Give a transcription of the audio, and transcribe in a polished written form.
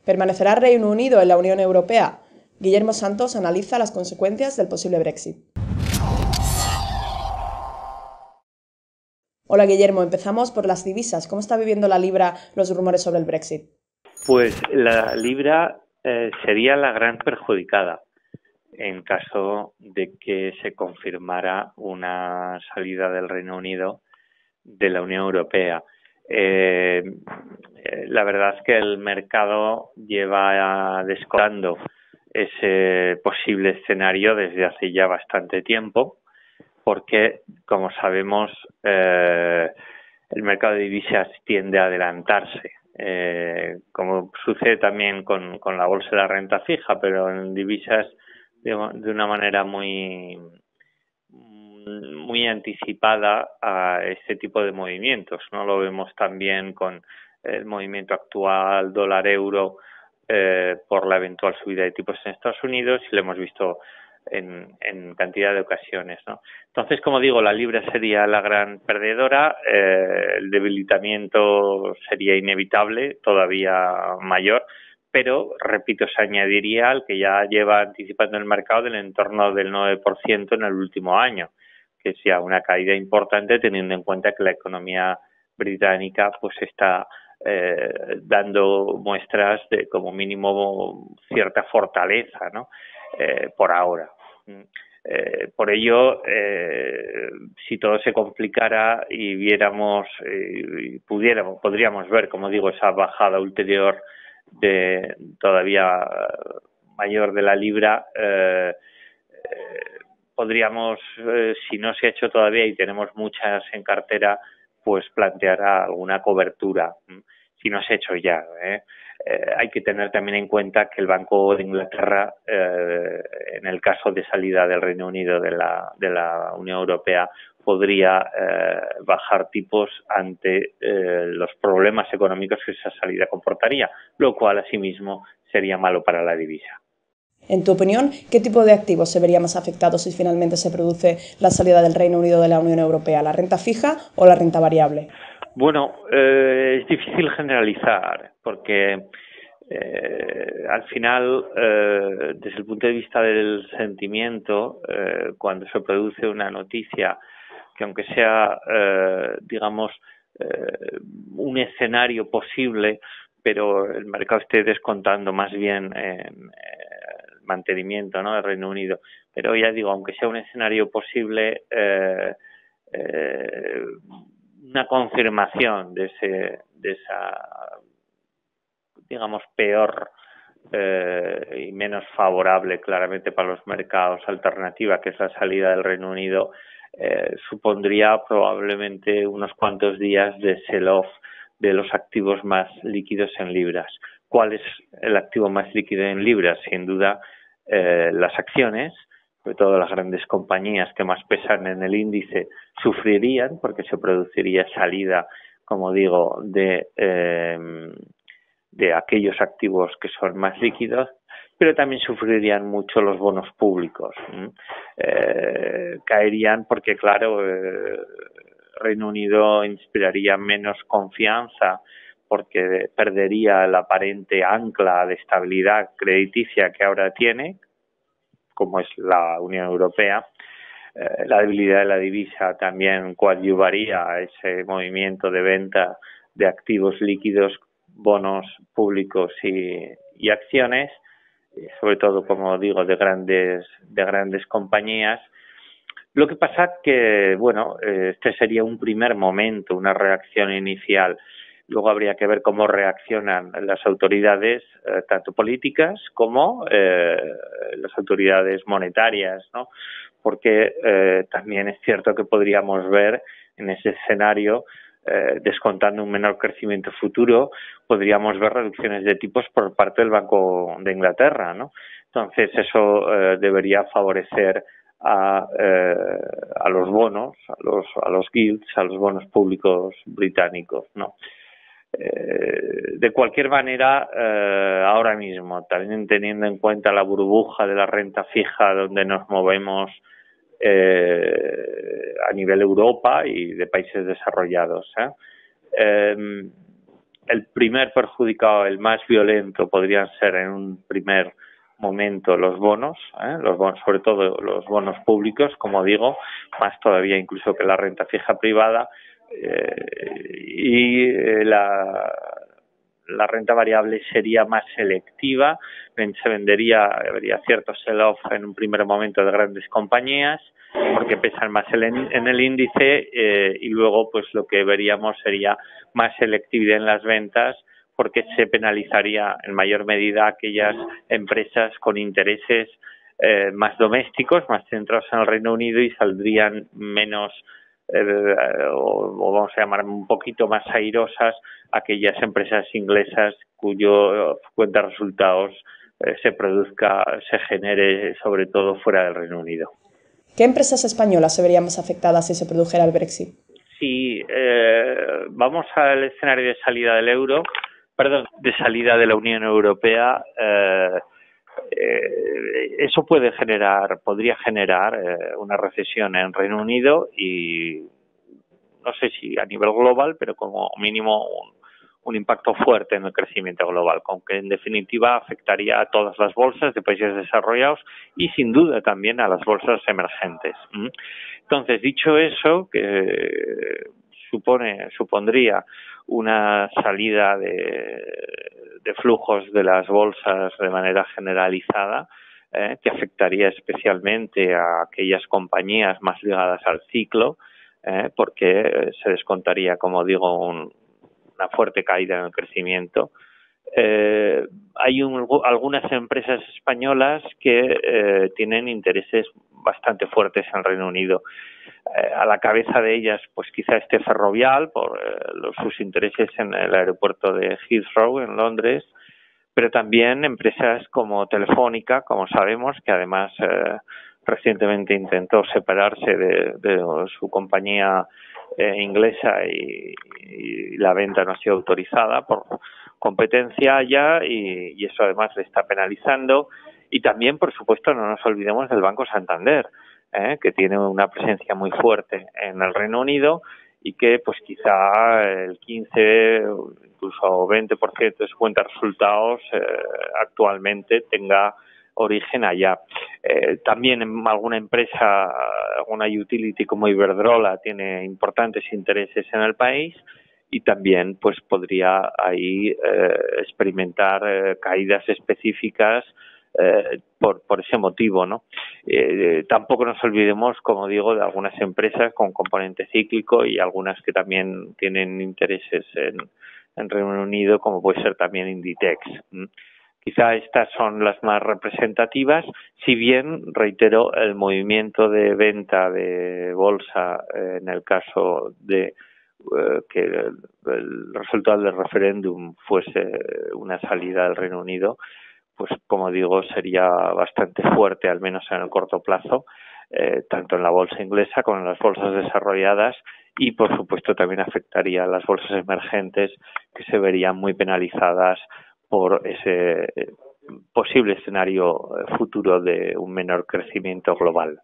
¿Permanecerá Reino Unido en la Unión Europea? Guillermo Santos analiza las consecuencias del posible Brexit. Hola Guillermo, empezamos por las divisas. ¿Cómo está viviendo la libra los rumores sobre el Brexit? Pues la libra sería la gran perjudicada en caso de que se confirmara una salida del Reino Unido de la Unión Europea. La verdad es que el mercado lleva descontando ese posible escenario desde hace ya bastante tiempo, porque, como sabemos, el mercado de divisas tiende a adelantarse, como sucede también con la bolsa de la renta fija, pero en divisas de una manera muy anticipada a este tipo de movimientos, ¿no? Lo vemos también con el movimiento actual dólar-euro por la eventual subida de tipos en Estados Unidos, y lo hemos visto en cantidad de ocasiones, ¿no? Entonces, como digo, la libra sería la gran perdedora, el debilitamiento sería inevitable, todavía mayor, pero, repito, se añadiría al que ya lleva anticipando el mercado del entorno del 9% en el último año, que sea una caída importante teniendo en cuenta que la economía británica pues está dando muestras de, como mínimo, cierta fortaleza, ¿no? Por ahora. Por ello, si todo se complicara y viéramos, podríamos ver, como digo, esa bajada ulterior de todavía mayor de la libra, podríamos, si no se ha hecho todavía y tenemos muchas en cartera, pues plantear alguna cobertura, si no se ha hecho ya. Hay que tener también en cuenta que el Banco de Inglaterra, en el caso de salida del Reino Unido de la Unión Europea, podría bajar tipos ante los problemas económicos que esa salida comportaría, lo cual asimismo sería malo para la divisa. En tu opinión, ¿qué tipo de activos se vería más afectados si finalmente se produce la salida del Reino Unido de la Unión Europea? ¿La renta fija o la renta variable? Bueno, es difícil generalizar porque al final, desde el punto de vista del sentimiento, cuando se produce una noticia que, aunque sea, digamos, un escenario posible, pero el mercado esté descontando más bien el mantenimiento, ¿no?, del Reino Unido. Pero ya digo, aunque sea un escenario posible, una confirmación de esa, digamos, peor y menos favorable claramente para los mercados alternativa, que es la salida del Reino Unido, supondría probablemente unos cuantos días de sell-off de los activos más líquidos en libras. ¿Cuál es el activo más líquido en libras? Sin duda, las acciones, sobre todo las grandes compañías que más pesan en el índice, sufrirían porque se produciría salida, como digo, de aquellos activos que son más líquidos, pero también sufrirían mucho los bonos públicos. Caerían porque, claro, Reino Unido inspiraría menos confianza porque perdería la aparente ancla de estabilidad crediticia que ahora tiene, como es la Unión Europea. La debilidad de la divisa también coadyuvaría a ese movimiento de venta de activos líquidos, bonos públicos y acciones, sobre todo, como digo, de grandes compañías. Lo que pasa que, bueno, este sería un primer momento, una reacción inicial. Luego habría que ver cómo reaccionan las autoridades, tanto políticas como las autoridades monetarias, ¿no? Porque también es cierto que podríamos ver en ese escenario, descontando un menor crecimiento futuro, podríamos ver reducciones de tipos por parte del Banco de Inglaterra, ¿no? Entonces eso debería favorecer a los bonos, a los gilts, a los bonos públicos británicos, ¿no? De cualquier manera, ahora mismo, también teniendo en cuenta la burbuja de la renta fija donde nos movemos a nivel Europa y de países desarrollados, el primer perjudicado, el más violento, podrían ser en un primer momento los bonos, sobre todo los bonos públicos, como digo, más todavía incluso que la renta fija privada, la renta variable sería más selectiva, habría cierto sell-off en un primer momento de grandes compañías, porque pesan más en el índice, y luego pues lo que veríamos sería más selectividad en las ventas, porque se penalizaría en mayor medida aquellas empresas con intereses más domésticos, más centrados en el Reino Unido, y saldrían menos, o vamos a llamar un poquito más airosas, aquellas empresas inglesas cuyo cuenta de resultados se genere sobre todo fuera del Reino Unido. ¿Qué empresas españolas se verían más afectadas si se produjera el Brexit? Si vamos al escenario de salida del euro, de salida de la Unión Europea, eso podría generar una recesión en Reino Unido, y no sé si a nivel global, pero como mínimo un impacto fuerte en el crecimiento global, aunque en definitiva afectaría a todas las bolsas de países desarrollados y sin duda también a las bolsas emergentes. Entonces, dicho eso, que supondría una salida de flujos de las bolsas de manera generalizada, que afectaría especialmente a aquellas compañías más ligadas al ciclo, porque se descontaría, como digo, una fuerte caída en el crecimiento. Hay algunas empresas españolas que tienen intereses bastante fuertes en el Reino Unido. A la cabeza de ellas, pues quizá esté Ferrovial por sus intereses en el aeropuerto de Heathrow en Londres, pero también empresas como Telefónica, como sabemos, que además recientemente intentó separarse de su compañía inglesa, y la venta no ha sido autorizada por competencia ya, y eso además le está penalizando. Y también, por supuesto, no nos olvidemos del Banco Santander, que tiene una presencia muy fuerte en el Reino Unido, y que pues quizá el 15 o incluso 20% de su cuenta de resultados actualmente tenga origen allá. También en alguna empresa, alguna utility como Iberdrola tiene importantes intereses en el país, y también pues podría ahí experimentar caídas específicas por ese motivo, ¿no? Tampoco nos olvidemos, como digo, de algunas empresas con componente cíclico y algunas que también tienen intereses en Reino Unido, como puede ser también Inditex. Quizá estas son las más representativas, si bien, reitero, el movimiento de venta de bolsa en el caso de que el resultado del referéndum fuese una salida del Reino Unido, pues como digo, sería bastante fuerte, al menos en el corto plazo, tanto en la bolsa inglesa como en las bolsas desarrolladas, y por supuesto también afectaría a las bolsas emergentes, que se verían muy penalizadas por ese posible escenario futuro de un menor crecimiento global.